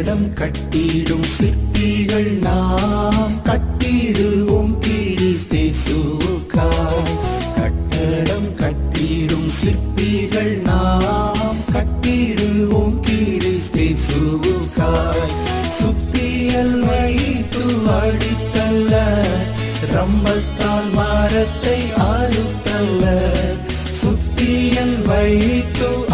கட்டடம் கட்டிடும் சிற்பிகள் நாம் கட்டிடுவோம் கிறிஸ்தேசுவுக்காய். கட்டடம் கட்டிடும் சிற்பிகள் நாம் கட்டிடுவோம் கிறிஸ்தேசுவுக்காய். சுத்தியல் வைத்து அடித்தல்ல, ரம்பத்தால் மரத்தை அறுத்தல்ல, சுத்தியல் வைத்து